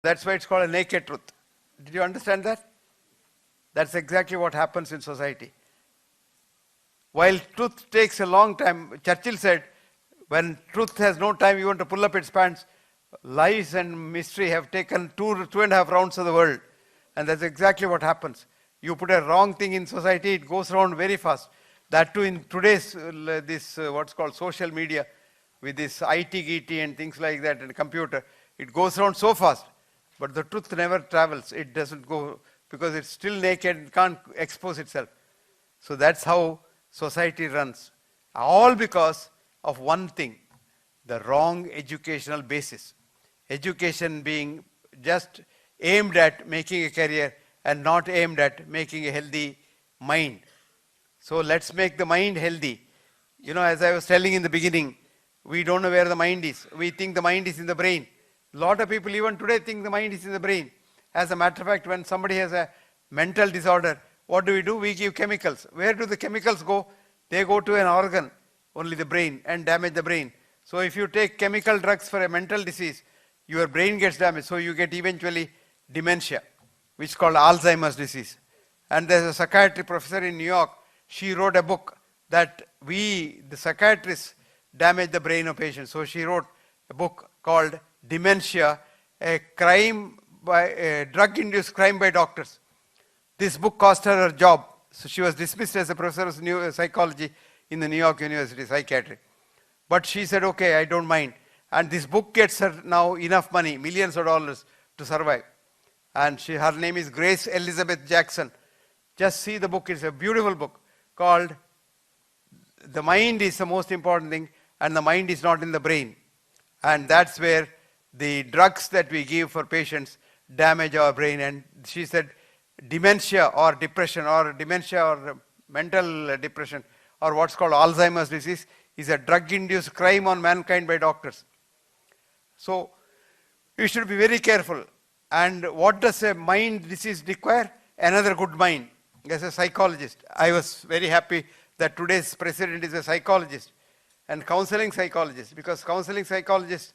That's why it's called a naked truth. Did you understand that? That's exactly what happens in society. While truth takes a long time, Churchill said, when truth has no time even to pull up its pants, lies and mystery have taken two and a half rounds of the world. And that's exactly what happens. You put a wrong thing in society, it goes around very fast. That too in today's, what's called social media, with this IT-GT and things like that, and computer, it goes around so fast. But the truth never travels. It doesn't go, because it's still naked, it can't expose itself. So that's how society runs. All because of one thing, the wrong educational basis. Education being just aimed at making a career and not aimed at making a healthy mind. So let's make the mind healthy. You know, as I was telling in the beginning, we don't know where the mind is. We think the mind is in the brain. A lot of people even today think the mind is in the brain. As a matter of fact, when somebody has a mental disorder, what do? We give chemicals. Where do the chemicals go? They go to an organ, only the brain, and damage the brain. So if you take chemical drugs for a mental disease, your brain gets damaged. So you get eventually dementia, which is called Alzheimer's disease. And there's a psychiatry professor in New York. She wrote a book that the psychiatrists, damage the brain of patients. So she wrote a book called Dementia, a drug-induced crime by doctors. This book cost her job. So she was dismissed as a professor of psychology in the New York University Psychiatry. But she said, okay, I don't mind. And this book gets her now enough money, millions of dollars, to survive. And her name is Grace Elizabeth Jackson. Just see the book. It's a beautiful book called The Mind is the Most Important Thing, and the mind is not in the brain. And that's where the drugs that we give for patients damage our brain. And she said dementia or depression or dementia or mental depression or what's called Alzheimer's disease is a drug-induced crime on mankind by doctors. So we should be very careful. And what does a mind disease require? Another good mind. As a psychologist, I was very happy that today's president is a psychologist and counseling psychologist, because counseling psychologists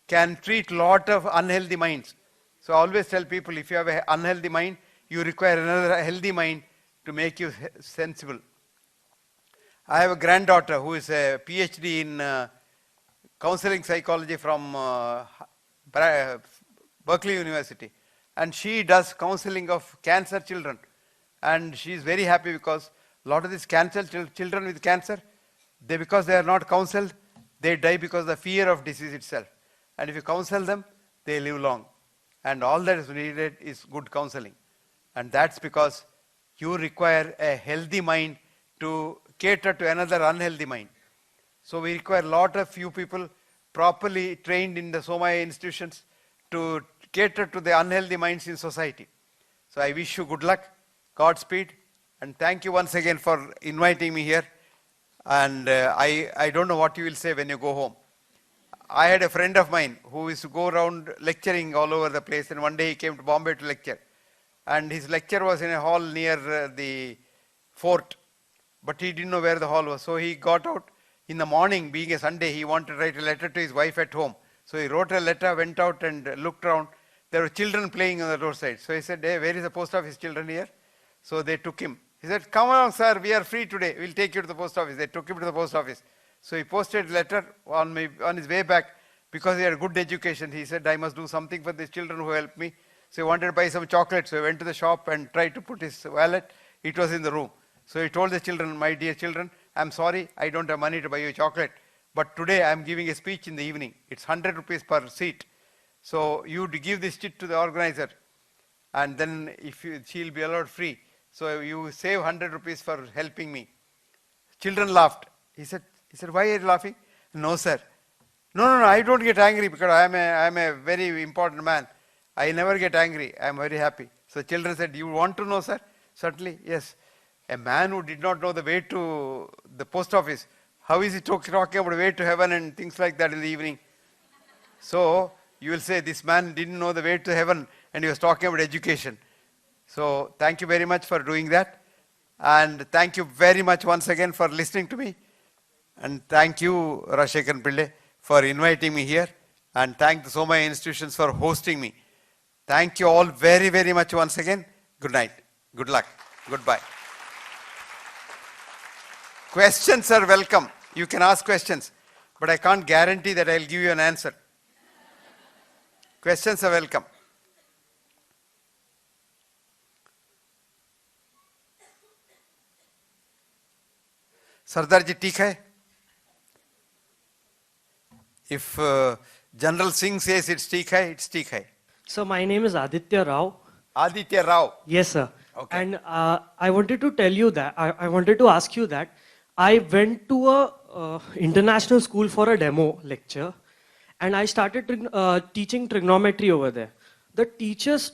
can treat a lot of unhealthy minds. So I always tell people, if you have an unhealthy mind, you require another healthy mind to make you sensible. I have a granddaughter who is a PhD in counseling psychology from Berkeley University, and she does counseling of cancer children. And she is very happy because a lot of these children with cancer, because they are not counseled, they die because of the fear of disease itself. And if you counsel them, they live long. And all that is needed is good counseling. And that's because you require a healthy mind to cater to another unhealthy mind. So we require a lot of few people properly trained in the Somaya institutions to cater to the unhealthy minds in society. So I wish you good luck, Godspeed, and thank you once again for inviting me here. And I don't know what you will say when you go home. I had a friend of mine who used to go around lecturing all over the place, and one day he came to Bombay to lecture. And his lecture was in a hall near the fort, but he didn't know where the hall was. So he got out in the morning, being a Sunday, he wanted to write a letter to his wife at home. So he wrote a letter, went out and looked around. There were children playing on the roadside. So he said, hey, where is the post office children here? So they took him. He said, come along, sir, we are free today. We'll take you to the post office. They took him to the post office. So he posted a letter on his way back. Because he had a good education, he said, I must do something for these children who helped me. So he wanted to buy some chocolate. So he went to the shop and tried to put his wallet. It was in the room. So he told the children, my dear children, I'm sorry, I don't have money to buy you chocolate. But today I'm giving a speech in the evening. It's 100 rupees per seat. So you give this chit to the organizer. And then she'll be allowed free. So you save 100 rupees for helping me. Children laughed. He said, why are you laughing? No, sir. No, I don't get angry because I'm a very important man. I never get angry. I'm very happy. So children said, you want to know, sir? Certainly, yes. A man who did not know the way to the post office, how is he talking about the way to heaven and things like that in the evening? So you will say, this man didn't know the way to heaven and he was talking about education. So thank you very much for doing that. And thank you very much once again for listening to me. And thank you, Rajshekharan Pillai, for inviting me here. And thank the Somaya institutions for hosting me. Thank you all very, very much once again. Good night. Good luck. Goodbye. Questions are welcome. You can ask questions, but I can't guarantee that I'll give you an answer. Questions are welcome. Sardarji, ठीक है? If General Singh says it's ठीक है, it's ठीक है. So my name is Aditya Rao. Aditya Rao. Yes, sir. Okay. And I wanted to tell you that, I wanted to ask you that I went to a international school for a demo lecture and I started teaching trigonometry over there. The teachers,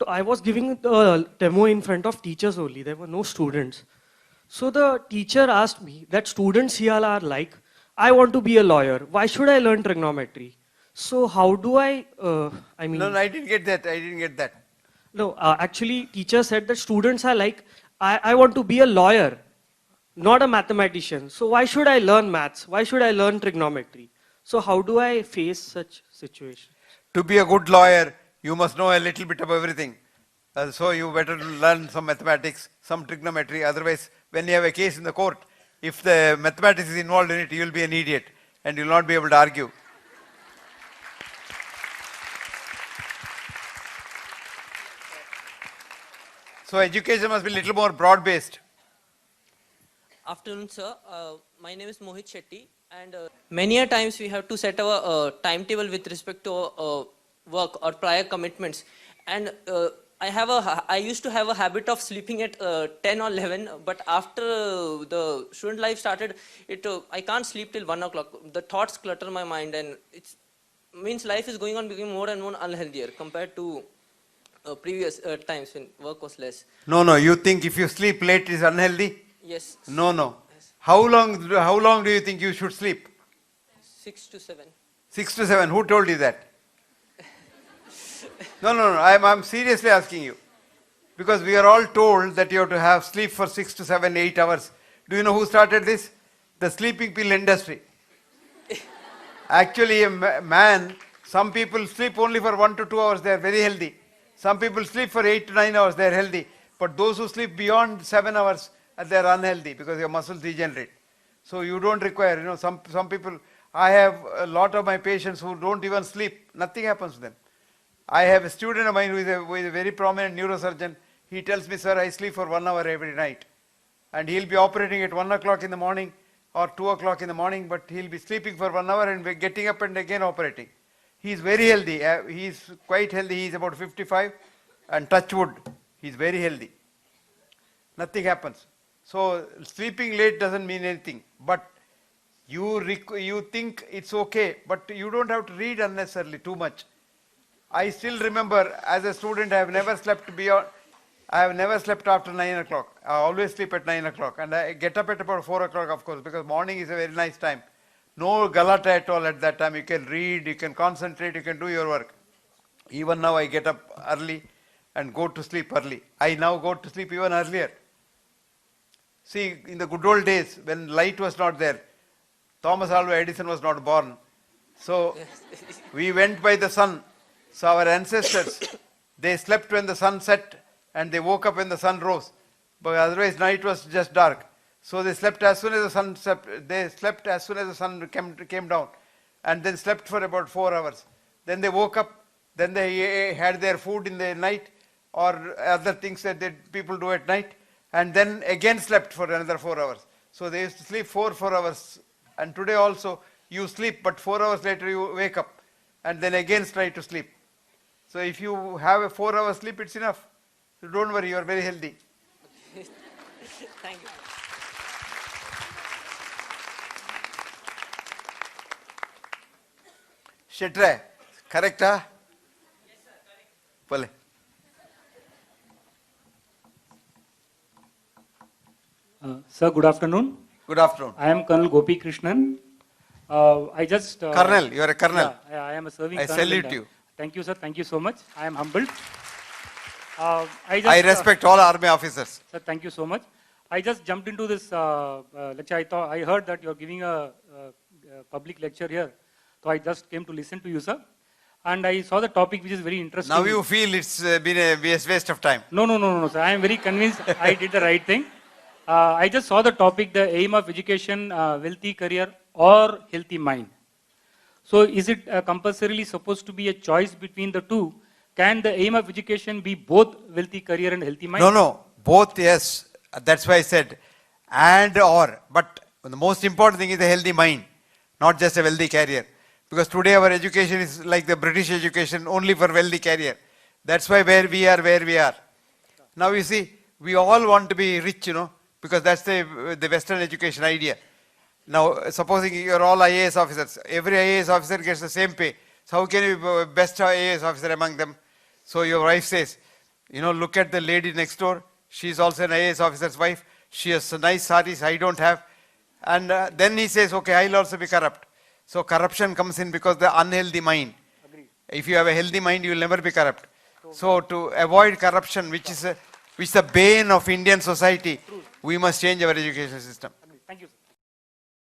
I was giving the demo in front of teachers only, there were no students. So the teacher asked me that students here are like, I want to be a lawyer, why should I learn trigonometry? So how do I mean... No, I didn't get that, I didn't get that. No, actually teacher said that students are like, I want to be a lawyer, not a mathematician. So why should I learn maths? Why should I learn trigonometry? So how do I face such situations? To be a good lawyer, you must know a little bit of everything. So you better learn some mathematics, some trigonometry. Otherwise, when you have a case in the court, if the mathematics is involved in it, you will be an idiot and you will not be able to argue. So education must be a little more broad-based. Afternoon, sir. My name is Mohit Shetty, and many a times we have to set our timetable with respect to work or prior commitments. And I used to have a habit of sleeping at 10 or 11, but after the student life started, I can't sleep till 1 o'clock. The thoughts clutter my mind, and it means life is going on becoming more and more unhealthier compared to previous times when work was less. No, you think if you sleep late is unhealthy? Yes. No. Yes. How long do you think you should sleep? 6 to 7. 6 to 7. Who told you that? No. I'm seriously asking you. Because we are all told that you have to have sleep for 6 to 7, 8 hours. Do you know who started this? The sleeping pill industry. Actually, a man, some people sleep only for 1 to 2 hours, they are very healthy. Some people sleep for 8 to 9 hours, they are healthy. But those who sleep beyond 7 hours, they are unhealthy because your muscles degenerate. So you don't require, some people, I have a lot of my patients who don't even sleep. Nothing happens to them. I have a student of mine who is a very prominent neurosurgeon. He tells me, sir, I sleep for 1 hour every night. And he'll be operating at 1 o'clock in the morning or 2 o'clock in the morning, but he'll be sleeping for 1 hour and getting up and again operating. He's very healthy. He's quite healthy. He's about 55 and touch wood. He's very healthy. Nothing happens. So sleeping late doesn't mean anything. But you think it's okay, but you don't have to read unnecessarily too much. I still remember as a student, I have never slept after 9 o'clock. I always sleep at 9 o'clock and I get up at about 4 o'clock, of course, because morning is a very nice time. No galata at all at that time. You can read, you can concentrate, you can do your work. Even now I get up early and go to sleep early. I now go to sleep even earlier. See, in the good old days when light was not there, Thomas Alva Edison was not born. So we went by the sun. So our ancestors, they slept when the sun set and they woke up when the sun rose. But otherwise night was just dark. So they slept as soon as the sun set, they slept as soon as the sun came down and then slept for about 4 hours. Then they woke up, then they had their food in the night or other things that people do at night, and then again slept for another 4 hours. So they used to sleep 4 hours. And today also you sleep, but 4 hours later you wake up and then again try to sleep. So if you have a 4 hour sleep, it's enough. So don't worry, you are very healthy. Thank you. Shetre, correct, huh? Yes, sir, correct. Pale. Sir, good afternoon. Good afternoon. I am Colonel Gopi Krishnan. Colonel, you are a colonel. Yeah, I am a serving I colonel. salute you. Thank you, sir. Thank you so much. I am humbled. I respect all army officers. Sir, thank you so much. I just jumped into this lecture. I heard that you are giving a public lecture here. So I just came to listen to you, sir. and I saw the topic which is very interesting. Now you feel it's been a waste of time. No, sir. I am very convinced I did the right thing. I just saw the topic, the aim of education, wealthy career or healthy mind. So is it compulsorily supposed to be a choice between the two? Can the aim of education be both wealthy career and healthy mind? No, both, yes. That's why I said and or. But the most important thing is a healthy mind, not just a wealthy career. Because today our education is like the British education, only for wealthy career. That's why where we are. Now you see, we all want to be rich, because that's the Western education idea. Now, supposing you're all IAS officers, every IAS officer gets the same pay. So how can you be best IAS officer among them? So your wife says, look at the lady next door. She's also an IAS officer's wife. She has nice saris, I don't have. And then he says, okay, I'll also be corrupt. So corruption comes in because the unhealthy mind. Agreed. If you have a healthy mind, you will never be corrupt. So to avoid corruption, which is the bane of Indian society, we must change our education system.